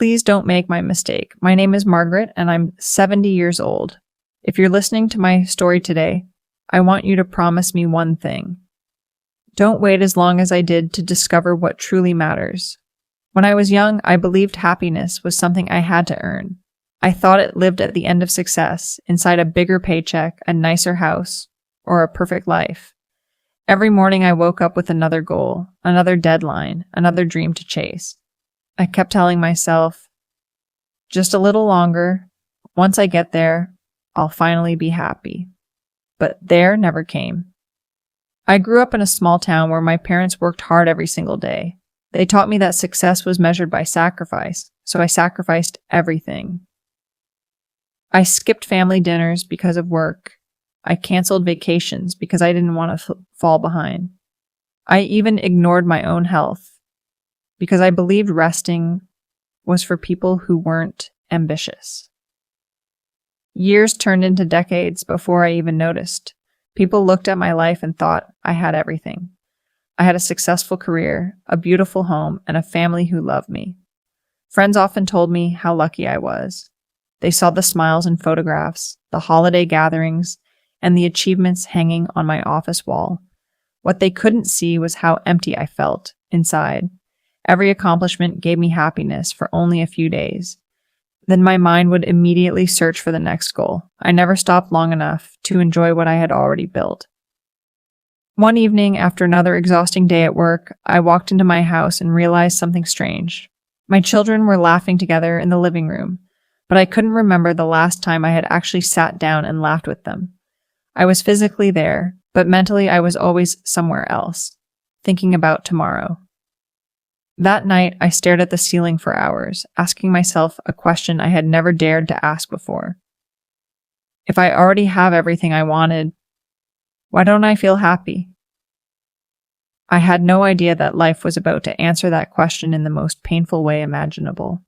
Please don't make my mistake. My name is Margaret, and I'm 70 years old. If you're listening to my story today, I want you to promise me one thing. Don't wait as long as I did to discover what truly matters. When I was young, I believed happiness was something I had to earn. I thought it lived at the end of success, inside a bigger paycheck, a nicer house, or a perfect life. Every morning I woke up with another goal, another deadline, another dream to chase. I kept telling myself, just a little longer. Once I get there, I'll finally be happy. But there never came. I grew up in a small town where my parents worked hard every single day. They taught me that success was measured by sacrifice, so I sacrificed everything. I skipped family dinners because of work. I canceled vacations because I didn't want to fall behind. I even ignored my own health because I believed resting was for people who weren't ambitious. Years turned into decades before I even noticed. People looked at my life and thought I had everything. I had a successful career, a beautiful home, and a family who loved me. Friends often told me how lucky I was. They saw the smiles in photographs, the holiday gatherings, and the achievements hanging on my office wall. What they couldn't see was how empty I felt inside. Every accomplishment gave me happiness for only a few days. Then my mind would immediately search for the next goal. I never stopped long enough to enjoy what I had already built. One evening, after another exhausting day at work, I walked into my house and realized something strange. My children were laughing together in the living room, but I couldn't remember the last time I had actually sat down and laughed with them. I was physically there, but mentally I was always somewhere else, thinking about tomorrow. That night, I stared at the ceiling for hours, asking myself a question I had never dared to ask before. If I already have everything I wanted, why don't I feel happy? I had no idea that life was about to answer that question in the most painful way imaginable.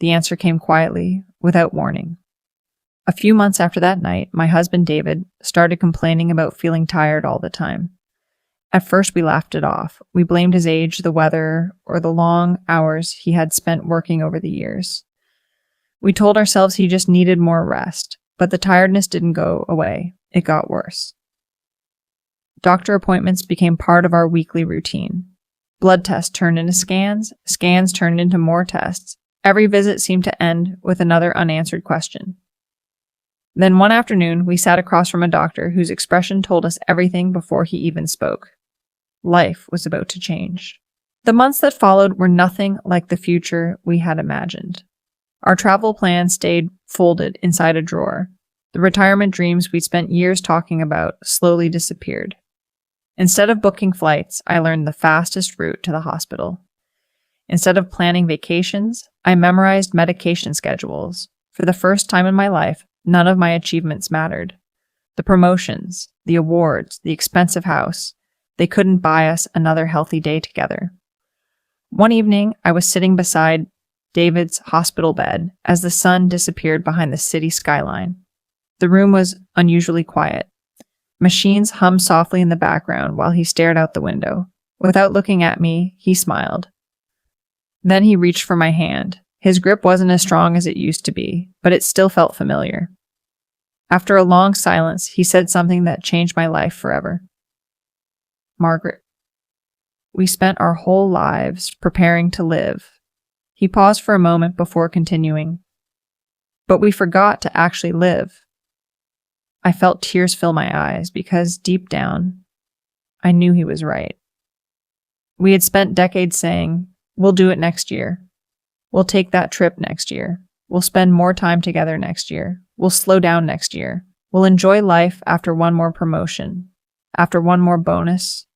The answer came quietly, without warning. A few months after that night, my husband David started complaining about feeling tired all the time. At first, we laughed it off. We blamed his age, the weather, or the long hours he had spent working over the years. We told ourselves he just needed more rest, but the tiredness didn't go away. It got worse. Doctor appointments became part of our weekly routine. Blood tests turned into scans, scans turned into more tests. Every visit seemed to end with another unanswered question. Then one afternoon, we sat across from a doctor whose expression told us everything before he even spoke. Life was about to change. The months that followed were nothing like the future we had imagined. Our travel plans stayed folded inside a drawer. The retirement dreams we'd spent years talking about slowly disappeared. Instead of booking flights, I learned the fastest route to the hospital. Instead of planning vacations, I memorized medication schedules. For the first time in my life, none of my achievements mattered. The promotions, the awards, the expensive house, they couldn't buy us another healthy day together. One evening, I was sitting beside David's hospital bed as the sun disappeared behind the city skyline. The room was unusually quiet. Machines hummed softly in the background while he stared out the window. Without looking at me, he smiled. Then he reached for my hand. His grip wasn't as strong as it used to be, but it still felt familiar. After a long silence, he said something that changed my life forever. Margaret, we spent our whole lives preparing to live. He paused for a moment before continuing. But we forgot to actually live. I felt tears fill my eyes because deep down, I knew he was right. We had spent decades saying, we'll do it next year. We'll take that trip next year. We'll spend more time together next year. We'll slow down next year. We'll enjoy life after one more promotion, after one more bonus,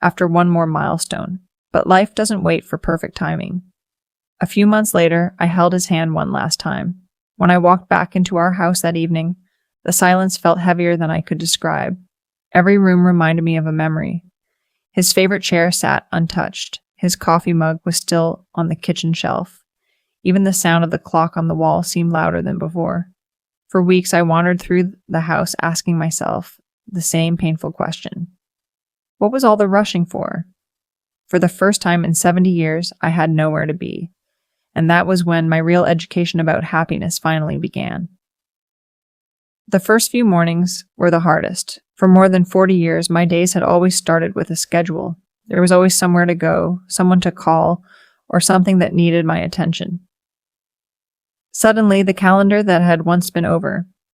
after one more milestone. But life doesn't wait for perfect timing. A few months later, I held his hand one last time. When I walked back into our house that evening, the silence felt heavier than I could describe. Every room reminded me of a memory. His favorite chair sat untouched. His coffee mug was still on the kitchen shelf. Even the sound of the clock on the wall seemed louder than before. For weeks, I wandered through the house asking myself the same painful question. What was all the rushing for? For the first time in 70 years, I had nowhere to be. and that was when my real education about happiness finally began. The first few mornings were the hardest. For more than 40 years, my days had always started with a schedule. There was always somewhere to go, someone to call, or something that needed my attention. Suddenly, the calendar that had once been over